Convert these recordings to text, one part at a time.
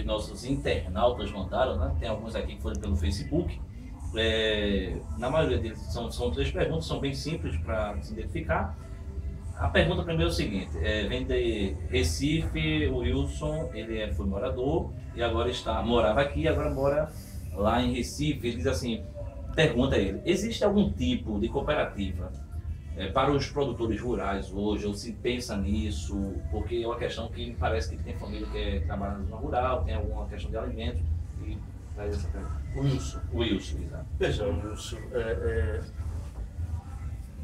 que nossos internautas mandaram, né? Tem alguns aqui que foram pelo Facebook. Na maioria deles são três perguntas, são bem simples para se identificar. A pergunta primeiro é o seguinte, vem de Recife, o Wilson, ele foi morador e agora morava aqui e agora mora lá em Recife. Ele diz assim, pergunta a ele, existe algum tipo de cooperativa para os produtores rurais hoje, ou se pensa nisso, porque é uma questão que me parece que tem família que trabalha na zona rural, tem alguma questão de alimentos, e traz essa pergunta. O Wilson, exato. Veja, Wilson,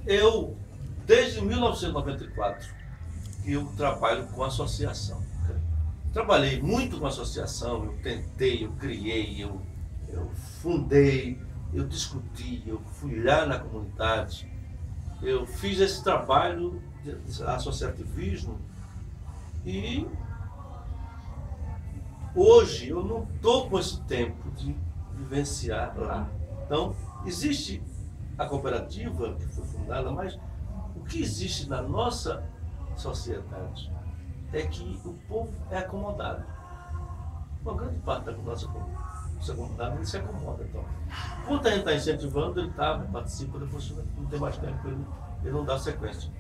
eu, desde 1994, eu trabalho com associação. Trabalhei muito com associação, eu tentei, eu criei, eu fundei, eu discuti, eu fui lá na comunidade, eu fiz esse trabalho de associativismo e hoje eu não estou com esse tempo de vivenciar lá. Então, existe a cooperativa que foi fundada, mas o que existe na nossa sociedade é que o povo é acomodado. Uma grande parte da nossa comunidade ele se acomoda. Então, quando a gente está incentivando, ele participa, depois não tem mais tempo, ele não dá sequência.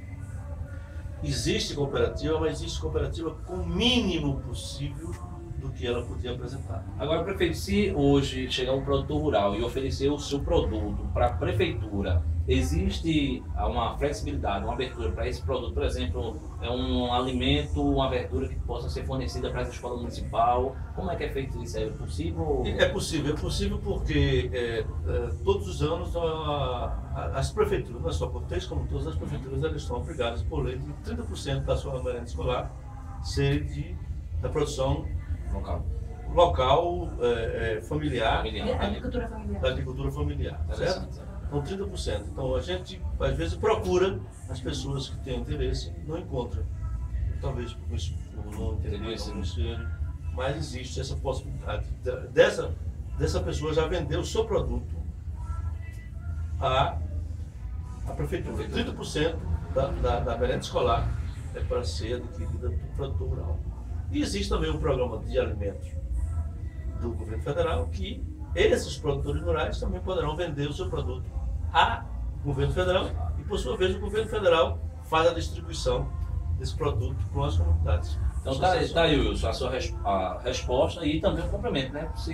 Existe cooperativa, mas existe cooperativa com o mínimo possível do que ela podia apresentar. Agora, prefeito, se hoje chegar um produtor rural e oferecer o seu produto para a prefeitura, existe uma flexibilidade, uma abertura para esse produto? Por exemplo, é um alimento, uma verdura que possa ser fornecida para essa escola municipal? Como é que é feito isso? É possível? É possível porque todos os anos as prefeituras, não é só Cortês, como todas as prefeituras, elas estão obrigadas por lei de 30% da sua merenda escolar ser da produção local familiar, da agricultura familiar, certo? Então 30%. Então a gente às vezes procura as pessoas que têm interesse, não encontra. Talvez por isso não interesse, mas existe essa possibilidade dessa pessoa já vender o seu produto à prefeitura. 30% da merenda escolar é para ser adquirida do produtor rural. E existe também um programa de alimentos do governo federal que esses produtores rurais também poderão vender o seu produto ao governo federal e, por sua vez, o governo federal faz a distribuição desse produto para as comunidades. Então tá aí, Wilson, a sua resposta e também o complemento, né? Se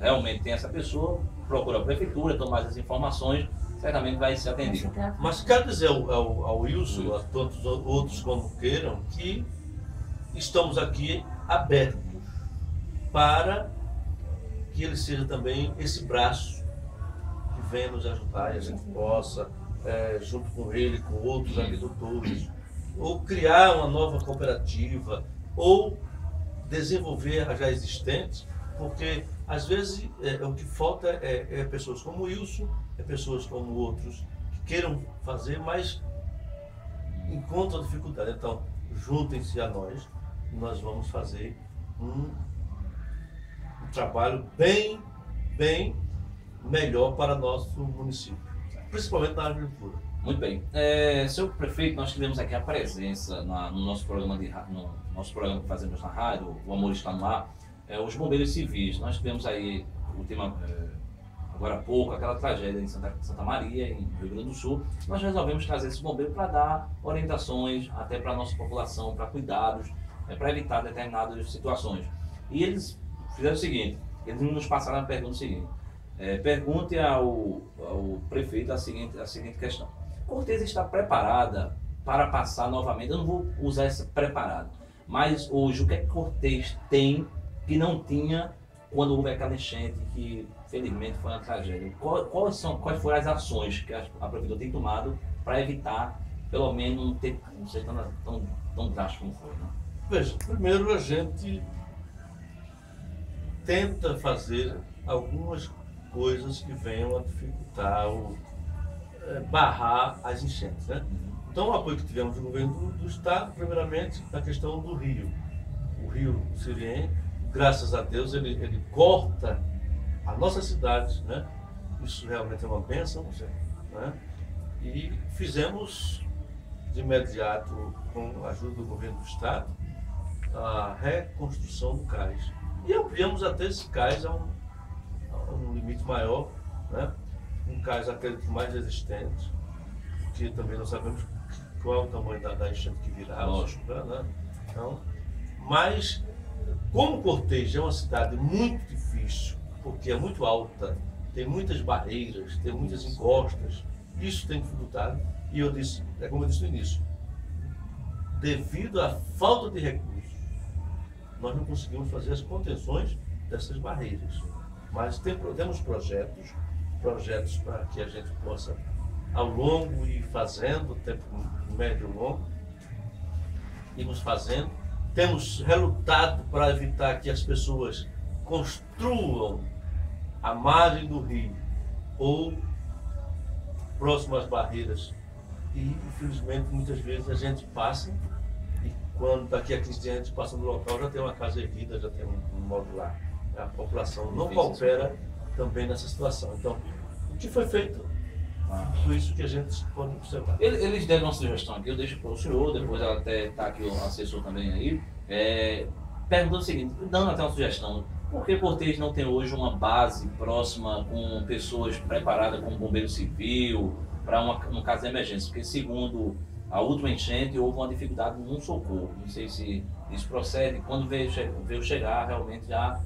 realmente tem essa pessoa, procura a prefeitura, tomar as informações, certamente vai se atender. Mas quero dizer ao Wilson, a todos outros como queiram, que estamos aqui abertos para que ele seja também esse braço que venha nos ajudar e a gente possa, junto com ele, com outros agricultores, ou criar uma nova cooperativa, ou desenvolver a já existente, porque às vezes o que falta é pessoas como o Wilson, pessoas como outros que queiram fazer, mas encontram dificuldade. Então, juntem-se a nós e nós vamos fazer um trabalho bem melhor para nosso município, principalmente na agricultura. Muito bem. Senhor prefeito, nós tivemos aqui a presença no nosso programa no nosso programa que fazemos na rádio, O Amor Está no Ar, os bombeiros civis. Nós tivemos aí agora há pouco, aquela tragédia em Santa Maria, em Rio Grande do Sul. Nós resolvemos trazer esse bombeiro para dar orientações até para a nossa população, para cuidados, para evitar determinadas situações. E eles fizeram o seguinte, eles nos passaram a pergunta seguinte. Pergunte ao prefeito a seguinte questão. Cortês está preparada para passar novamente? Eu não vou usar essa preparado, mas hoje o que é que Cortês tem que não tinha quando houve aquela enchente que felizmente foi uma tragédia? Quais foram as ações que a prefeitura tem tomado para evitar, pelo menos, não ter, não sei, tão drástico como foi, né? Veja, primeiro a gente tenta fazer algumas coisas que venham a dificultar ou barrar as enchentes, né? Então, o apoio que tivemos do governo do estado, primeiramente, na questão do rio. O rio Sirien, graças a Deus, ele corta a nossa cidade, né? Isso realmente é uma bênção, né? E fizemos de imediato, com a ajuda do governo do estado, a reconstrução do cais. E ampliamos até esse cais a um limite maior, né? Um cais, acredito, mais resistente, porque também não sabemos qual é o tamanho da enchente que virá, Lógico. né? Então, mas, como Cortês é uma cidade muito difícil, porque é muito alta, tem muitas barreiras, tem muitas encostas, isso tem dificultado. E eu disse, é como eu disse no início, devido à falta de recursos, nós não conseguimos fazer as contenções dessas barreiras. Mas temos projetos para que a gente possa, ao longo, ir fazendo, tempo médio e longo, irmos fazendo. Temos relutado para evitar que as pessoas construam à margem do rio ou próximo às barreiras. E, infelizmente, muitas vezes a gente passa e quando daqui a 15 dias a gente passa no local, já tem uma casa erguida, já tem um módulo lá. A população não coopera também nessa situação. Então, o que foi feito? Tudo isso que a gente pode observar. Eles deram uma sugestão aqui, eu deixo para o senhor, depois ela até está aqui o assessor também aí, perguntando o seguinte, dando até uma sugestão, por que Cortês não tem hoje uma base próxima com pessoas preparadas com bombeiro civil, para um caso de emergência? Porque segundo a última enchente houve uma dificuldade no socorro, não sei se isso procede, quando veio chegar realmente já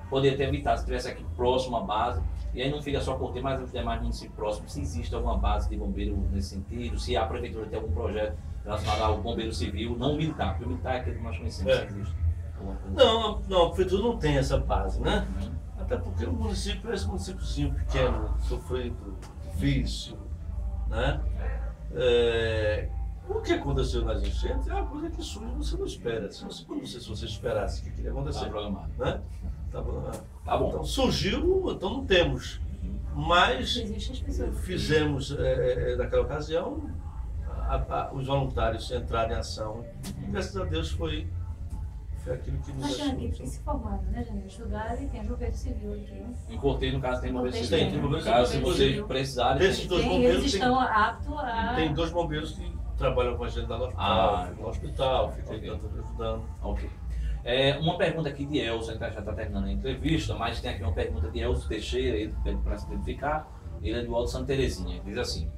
poderia ter evitado, se tivesse aqui próximo à base, e aí não fica só Cortês, mas os demais municípios próximos, se existe alguma base de bombeiro nesse sentido, se a prefeitura tem algum projeto relacionado ao bombeiro civil, não militar, porque o militar é aquele que nós conhecemos, se existe. Não, a prefeitura não tem essa base, né? Até porque o município é esse municípiozinho pequeno, sofrido, difícil, né? O que aconteceu nas enchentes é uma coisa que surge, você não espera. Se você esperasse que queria acontecer, Tá programado. né? Tá bom. Então surgiu, então não temos. Mas fizemos, naquela ocasião, os voluntários entraram em ação. E graças a Deus foi aquilo que nos achando ajudou. que se formaram, né, gente? Estudaram e tem bombeiro civil aqui. Em Cortês, no caso, tem bombeiro Cortês civil. tem No caso, se vocês civil. precisarem... Desses dois Eles bombeiros, estão aptos a... tem 2 bombeiros que trabalham com a gente lá no hospital, ficam ajudando. Ok. Uma pergunta aqui de Elcio, a gente já está terminando a entrevista, mas tem aqui uma pergunta de Elcio Teixeira, ele pede para se identificar, ele é do Alto Santa Terezinha, diz assim,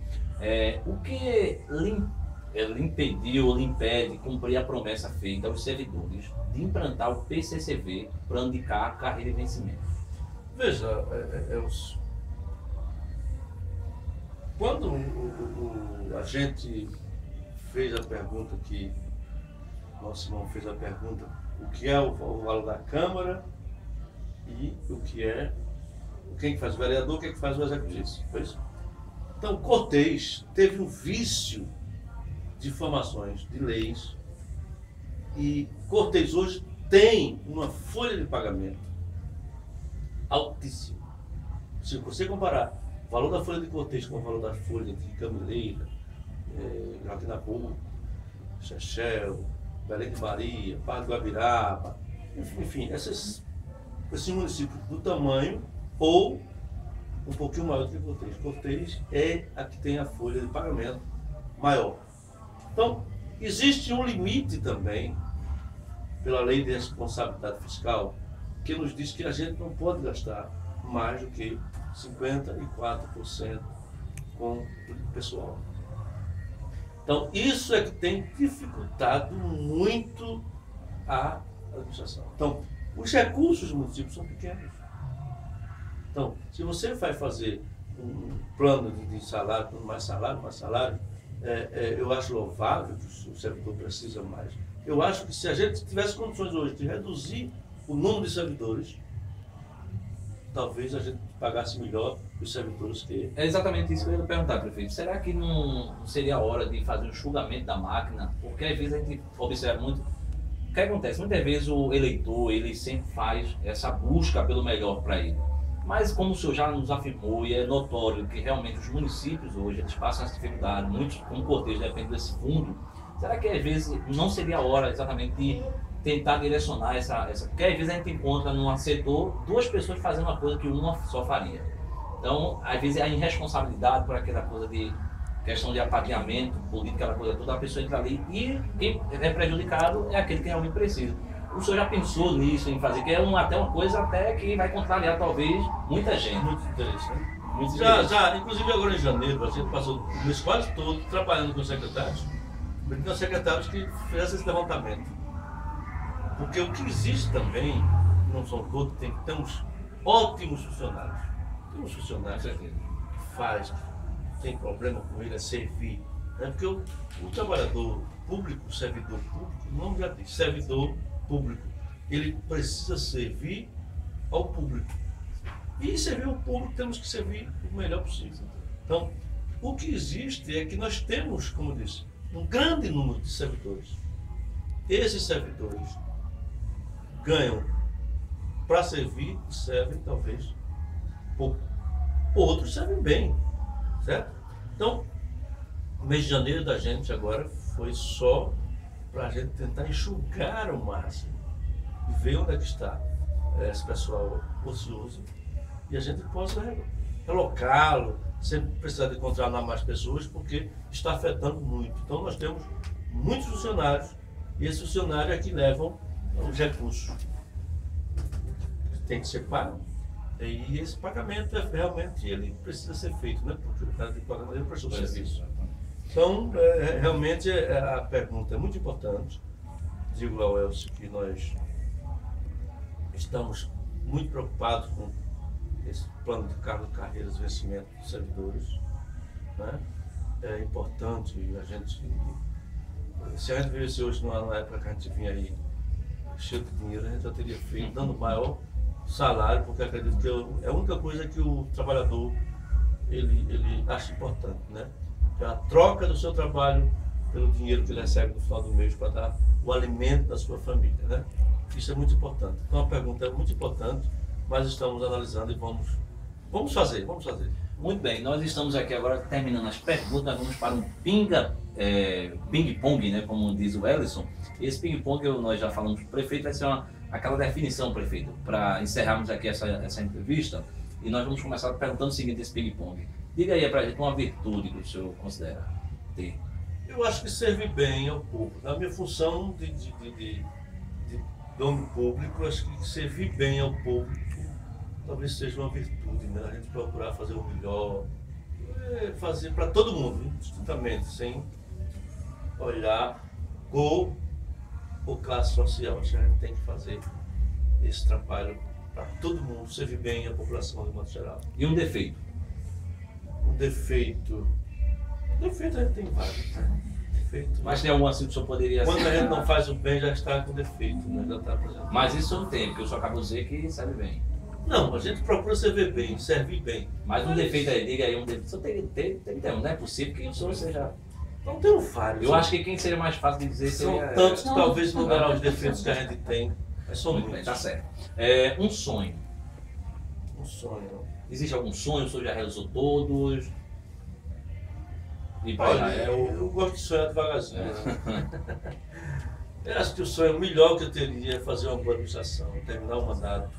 o que lhe impediu ou lhe impede cumprir a promessa feita aos servidores de implantar o PCCV para indicar a carreira de vencimento? Veja, Elcio, quando a gente fez a pergunta que nosso irmão fez a pergunta, o que é o valor da Câmara e quem faz o vereador, quem faz o executivo. Foi isso? Então, Cortês teve um vício de informações, de leis, e Cortês hoje tem uma folha de pagamento altíssima. Se você comparar o valor da folha de Cortês com o valor da folha de Camileira, Jardim da Boa, Chechel, Belém de Maria, Parque do Guabiraba, enfim, esses municípios do tamanho ou um pouquinho maior do que Cortês. Cortês é a que tem a folha de pagamento maior. Então, existe um limite também, pela lei de responsabilidade fiscal, que nos diz que a gente não pode gastar mais do que 54% com o pessoal. Então, isso é que tem dificultado muito a administração. Então, os recursos dos municípios são pequenos. Então, se você vai fazer um plano de salário, mais salário, eu acho louvável que o servidor precisa mais. Eu acho que se a gente tivesse condições hoje de reduzir o número de servidores, talvez a gente pagasse melhor os servidores que... É exatamente isso que eu ia perguntar, prefeito. Será que não seria a hora de fazer um enxugamento da máquina? Porque às vezes a gente observa muito... O que acontece? Muitas vezes o eleitor, ele sempre faz essa busca pelo melhor para ele. Mas como o senhor já nos afirmou, e é notório que realmente os municípios hoje, eles passam essa dificuldade, muitos, como Cortês, depende desse fundo, será que às vezes não seria a hora exatamente de tentar direcionar essa... Porque às vezes a gente encontra num setor 2 pessoas fazendo uma coisa que uma só faria. Então, às vezes a irresponsabilidade por aquela coisa de questão de apadrinhamento político, aquela coisa toda, a pessoa entra ali e quem é prejudicado é aquele que realmente precisa. O senhor já pensou nisso, em fazer, que é até uma coisa até que vai contrariar talvez muita gente. Muito interessante. Muito Já, inclusive agora em janeiro, a gente passou o mês quase todo trabalhando com secretários, com secretários que fizessem esse levantamento. Porque o que existe também, não são todos, temos ótimos funcionários. Temos funcionários que faz, tem problema com ele, é servir. Né? Porque o trabalhador público, o servidor público, o nome já diz, servidor público, ele precisa servir ao público. E servir ao público temos que servir o melhor possível. Então, o que existe é que nós temos, como eu disse, um grande número de servidores. Esses servidores ganham para servir e servem talvez pouco. Outros servem bem, certo? Então, o mês de janeiro da gente agora foi só para a gente tentar enxugar o máximo e ver onde é que está esse pessoal ocioso e a gente possa relocá-lo, sem precisar de contratar mais pessoas, porque está afetando muito. Então nós temos muitos funcionários e esses funcionários é que levam os recursos. Tem que ser pago. E esse pagamento realmente ele precisa ser feito, né? Porque o cara de pagamento ele prestou serviço. Então, realmente a pergunta é muito importante. Digo ao Elcio que nós estamos muito preocupados com esse plano de carreiras e vencimento dos servidores. Né? É importante a gente... Se a gente vivesse hoje numa época que a gente vinha aí cheio de dinheiro, a gente já teria feito, dando maior salário, porque acredito que é a única coisa que o trabalhador ele acha importante, né? É a troca do seu trabalho pelo dinheiro que ele recebe no final do mês para dar o alimento da sua família, né? Isso é muito importante. Então a pergunta é muito importante, mas estamos analisando e vamos fazer. Muito bem, nós estamos aqui agora terminando as perguntas, vamos para um ping-pong, né, como diz o Ellison. Esse ping-pong, nós já falamos para o prefeito, vai ser aquela definição, prefeito, para encerrarmos aqui essa entrevista. E nós vamos começar perguntando o seguinte, esse ping-pong. Diga aí para a gente uma virtude que o senhor considera ter. Eu acho que servir bem ao público. Na minha função de dono público, acho que servir bem ao público talvez seja uma virtude, né? A gente procurar fazer o melhor, fazer para todo mundo, indistintamente, sem olhar cor ou classe social. Acho que a gente tem que fazer esse trabalho para todo mundo, servir bem a população de modo geral. E um defeito? Um defeito a gente tem vários, né? Defeito, mas tem algum assim que o senhor poderia... Quando a gente não faz o bem, já está com defeito, né? Já está apresentando. Mas isso não tem, porque o senhor acabou de dizer que serve bem. Não, a gente procura servir bem, servir bem. Mas um defeito aí, diga aí um defeito. O senhor tem que ter, não é possível que o senhor seja... Não tem vários. Eu acho que quem seria mais fácil de dizer são seria... tantos que talvez não dará os defeitos que a gente tem, mas são muito muitos. bem, tá certo. Um sonho. Um sonho. Existe algum sonho? O senhor já realizou todos? E para Olha, eu gosto de sonhar devagarzinho. Né? Eu acho que o sonho melhor que eu teria é fazer uma boa administração, terminar o mandato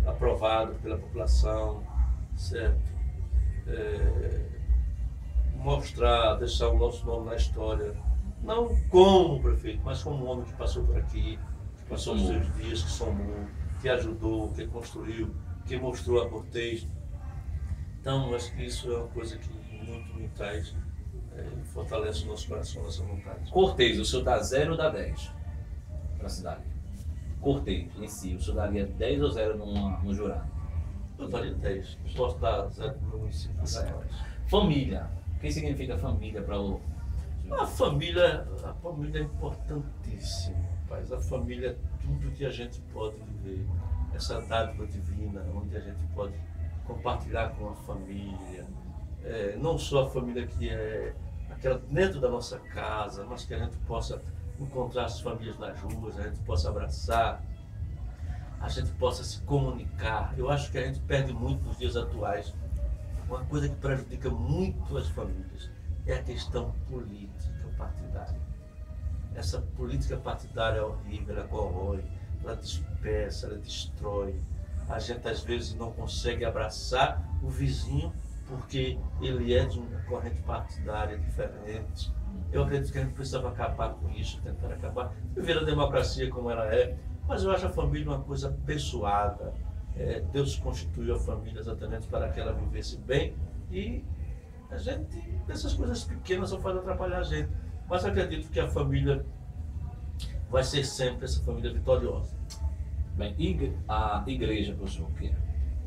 aprovado pela população, certo? Mostrar, deixar o nosso nome na história, não como prefeito, mas como um homem que passou por aqui, que passou os seus dias, que somou, que ajudou, que construiu, que mostrou a cortez. Então, acho que isso é uma coisa que muito me traz e fortalece o nosso coração, nossa vontade. Cortez, o senhor dá 0 ou dá 10 para a cidade? Cortez em si, o senhor daria 10 ou 0 no jurado? Eu daria 10. Posso dar 0 para o município. Família. O que significa família para o... A família é importantíssima, rapaz. A família é tudo que a gente pode viver. Essa dádiva divina, onde a gente pode compartilhar com a família. Não só a família que é aquela dentro da nossa casa, mas que a gente possa encontrar as famílias nas ruas, a gente possa abraçar, a gente possa se comunicar. Eu acho que a gente perde muito nos dias atuais. Uma coisa que prejudica muito as famílias é a questão política partidária. Essa política partidária é horrível, ela corrói, ela dispersa, ela destrói. A gente às vezes não consegue abraçar o vizinho porque ele é de uma corrente partidária diferente. Eu acredito que a gente precisava acabar com isso, tentar acabar, viver a democracia como ela é, mas eu acho a família uma coisa abençoada. Deus constituiu a família exatamente para que ela vivesse bem e a gente, essas coisas pequenas só fazem atrapalhar a gente. Mas acredito que a família vai ser sempre essa família vitoriosa. Bem, a igreja, professor, o que é?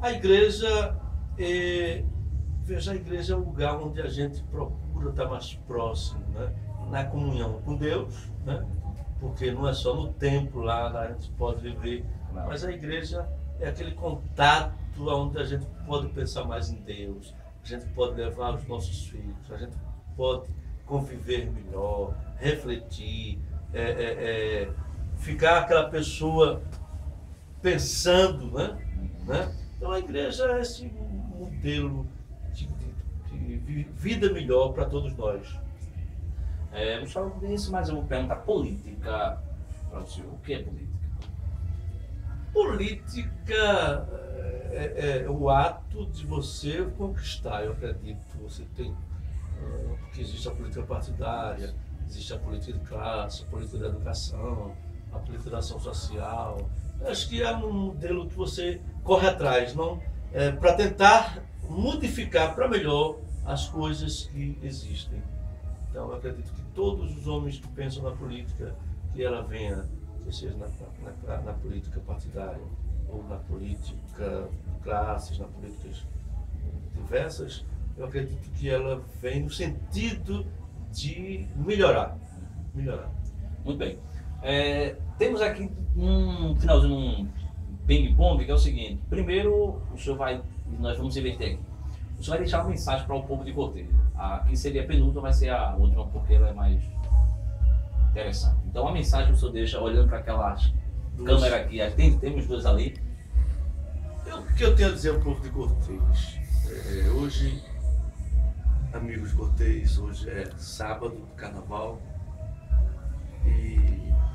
A igreja, veja, a igreja é o lugar onde a gente procura estar mais próximo, né? Na comunhão com Deus, né? Porque não é só no templo lá a gente pode viver, Não. mas a igreja é aquele contato onde a gente pode pensar mais em Deus, a gente pode levar os nossos filhos, a gente pode conviver melhor, refletir, ficar aquela pessoa pensando, né? Então a igreja é esse modelo de vida melhor para todos nós. Vamos falar disso, mas eu vou perguntar política para o senhor. O que é política? Política é o ato de você conquistar, eu acredito. Você tem, porque existe a política partidária, existe a política de classe, a política da educação, a política da ação social. Eu acho que é um modelo que você corre atrás, não para tentar modificar para melhor as coisas que existem. Então, eu acredito que todos os homens que pensam na política, que ela venha, que seja na política partidária, ou na política de classes, na políticas diversas, eu acredito que ela vem no sentido de melhorar. Muito bem. Temos aqui um finalzinho, um ping-pong, que é o seguinte. Primeiro, nós vamos inverter aqui. O senhor vai deixar uma mensagem para o povo de Cortez. Que seria a penúltima, vai ser a última, porque ela é mais interessante. Então, a mensagem que o senhor deixa, olhando para aquelas câmeras aqui, temos duas ali. O que eu tenho a dizer ao povo de Cortez? Hoje, amigos de Cortez, hoje é sábado do carnaval. E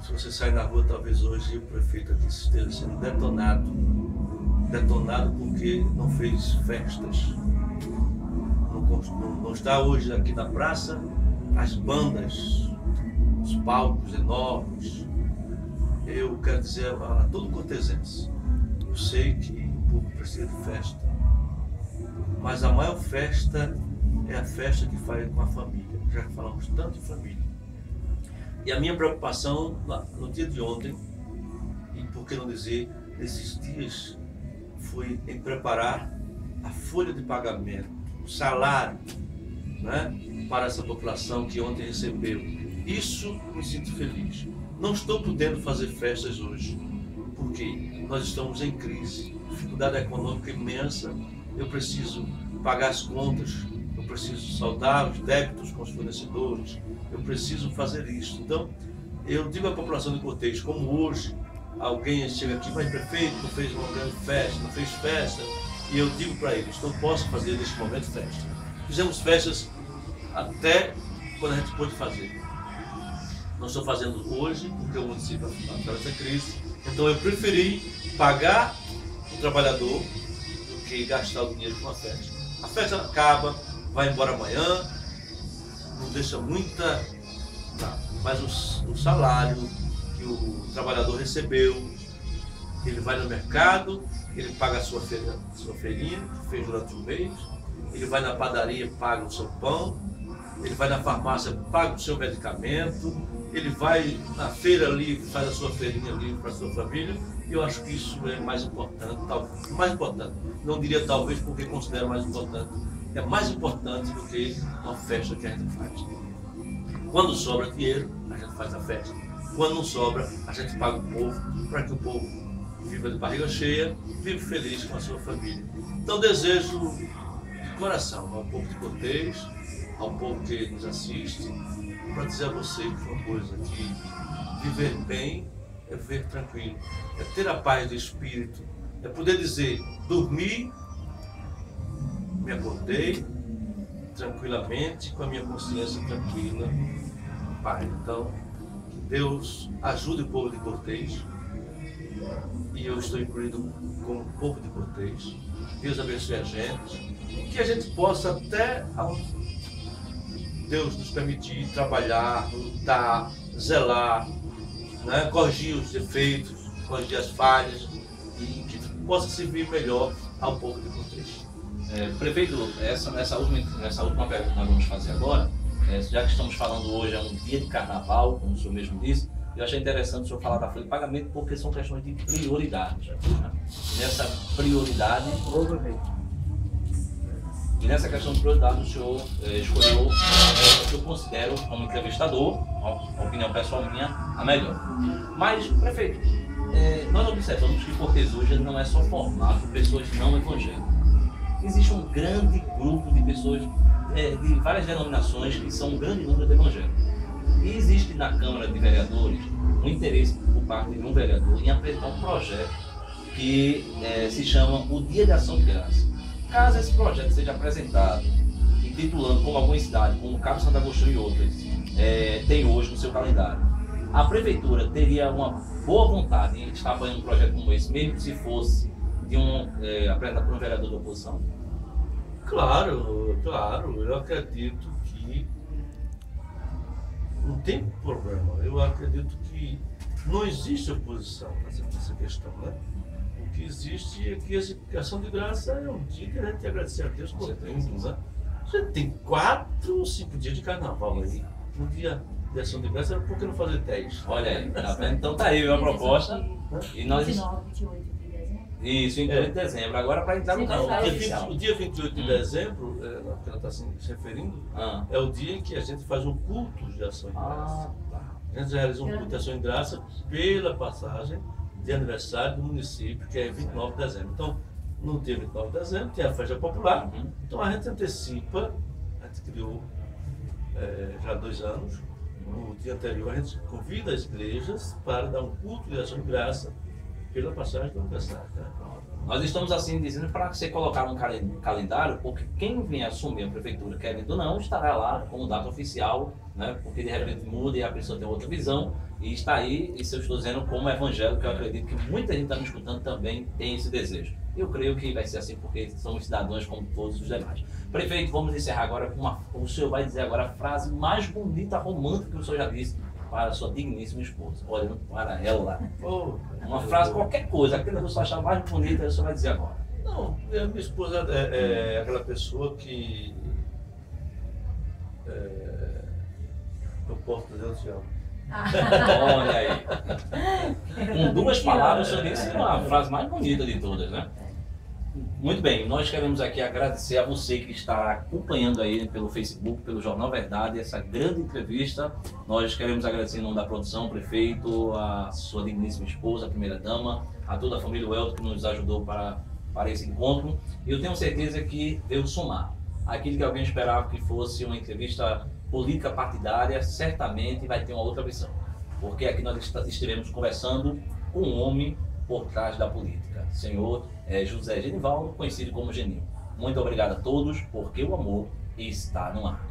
se você sair na rua, talvez hoje o prefeito aqui esteja sendo detonado porque não fez festas. Não está hoje aqui na praça as bandas, os palcos enormes. Eu quero dizer a todo cortesense, eu sei que o povo precisa de festa, mas a maior festa é a festa que faz com a família, já que falamos tanto de família. E a minha preocupação no dia de ontem, e por que não dizer, nesses dias, foi em preparar a folha de pagamento, o salário, né, para essa população que ontem recebeu. Isso me sinto feliz. Não estou podendo fazer festas hoje, porque nós estamos em crise, dificuldade econômica imensa, eu preciso pagar as contas, eu preciso saldar os débitos com os fornecedores, eu preciso fazer isso. Então, eu digo à população de Cortez, como hoje alguém chega aqui, mas prefeito não fez uma grande festa, não fez festa, e eu digo para eles, não posso fazer neste momento festa. Fizemos festas até quando a gente pôde fazer. Não estou fazendo hoje, porque o município atravessa a crise, então eu preferi pagar o trabalhador do que gastar o dinheiro com a festa. A festa acaba, vai embora amanhã, não deixa muita... Não, mas o salário que o trabalhador recebeu, ele vai no mercado, ele paga a sua feirinha, que fez durante o mês, ele vai na padaria, paga o seu pão, ele vai na farmácia, paga o seu medicamento, ele vai na feira livre, faz a sua feirinha livre para a sua família, e eu acho que isso é mais importante, não diria talvez porque considero mais importante, é mais importante do que uma festa que a gente faz. Quando sobra dinheiro, a gente faz a festa. Quando não sobra, a gente paga o povo, para que o povo viva de barriga cheia, viva feliz com a sua família. Então desejo de coração ao povo de Cortez, ao povo que nos assiste, para dizer a você que uma coisa, que viver bem é viver tranquilo, é ter a paz de espírito, é poder dizer, dormi, me acordei tranquilamente, com a minha consciência tranquila, Pai. Então, que Deus ajude o povo de Cortez, e eu estou incluído com o povo de Cortez. Deus abençoe a gente, que a gente possa até Deus nos permitir trabalhar, lutar, zelar, né? Corrigir os defeitos, corrigir as falhas e que possa servir melhor ao povo de Contexto. Prefeito, nessa última pergunta que nós vamos fazer agora, já que estamos falando hoje, é um dia de carnaval, como o senhor mesmo disse, eu achei interessante o senhor falar da folha de pagamento porque são questões de prioridades. Né? Nessa prioridade, e nessa questão de prioridade, o senhor escolheu o que eu considero, como entrevistador, a opinião pessoal minha, a melhor. Mas, prefeito, nós observamos que Cortez hoje não é só formado por pessoas não evangélicas. Existe um grande grupo de pessoas de várias denominações que são um grande número de evangélicos. E existe na Câmara de Vereadores um interesse por parte de um vereador em apresentar um projeto que se chama o Dia de Ação de Graça. Caso esse projeto seja apresentado, intitulando como alguma cidade, como Cabo Santo Agostinho e outras, tem hoje no seu calendário, a Prefeitura teria uma boa vontade em estar apoiando um projeto como esse, mesmo que se fosse de apresentado por um vereador da oposição? Claro, eu acredito que não tem problema. Eu acredito que não existe oposição nessa questão, né? O que existe é que a ação de graça é um dia que a gente tem que agradecer a Deus por tudo, né? A gente tem 4 ou 5 dias de carnaval aí. Um dia de ação de graça, por que não fazer 10? Olha aí, tá vendo? Então tá aí a proposta. E nós... 29, 28 de dezembro. Isso, em 28 de dezembro. Agora para entrar no calendário oficial. O dia 28 de dezembro, que ela está se referindo, é o dia em que a gente faz um culto de ação de graça. A gente realiza um culto de ação de graça pela passagem de aniversário do município, que é 29 de dezembro. Então, no dia 29 de dezembro tem a festa popular. Então a gente antecipa, a gente criou já há 2 anos. No dia anterior a gente convida as igrejas para dar um culto de ação de graça pela passagem do aniversário. Né? Nós estamos assim dizendo para você colocar um calendário, porque quem vem assumir a prefeitura, querendo ou não, estará lá como data oficial, né? Porque de repente muda e a pessoa tem outra visão, e está aí, isso eu estou dizendo como evangélico, eu acredito que muita gente está me escutando também tem esse desejo. Eu creio que vai ser assim porque somos cidadãos como todos os demais. Prefeito, vamos encerrar agora com o senhor vai dizer agora a frase mais bonita, romântica que o senhor já disse para a sua digníssima esposa, olhando para ela. Uma frase, qualquer coisa, aquela que o senhor achar mais bonita, o senhor vai dizer agora. Não, a minha esposa é aquela pessoa que eu posso dizer, eu te amo. Olha aí. Com 2 palavras, o senhor disse a frase mais bonita de todas, né? Muito bem, nós queremos aqui agradecer a você que está acompanhando aí pelo Facebook, pelo Jornal Verdade, essa grande entrevista. Nós queremos agradecer em nome da produção, prefeito, a sua digníssima esposa, a primeira-dama, a toda a família Welton que nos ajudou para esse encontro. E eu tenho certeza que veio somar. Aquilo que alguém esperava que fosse uma entrevista política partidária, certamente vai ter uma outra visão. Porque aqui nós estivemos conversando com um homem por trás da política, senhor José Genivaldo, conhecido como Geninho. Muito obrigado a todos, porque o amor está no ar.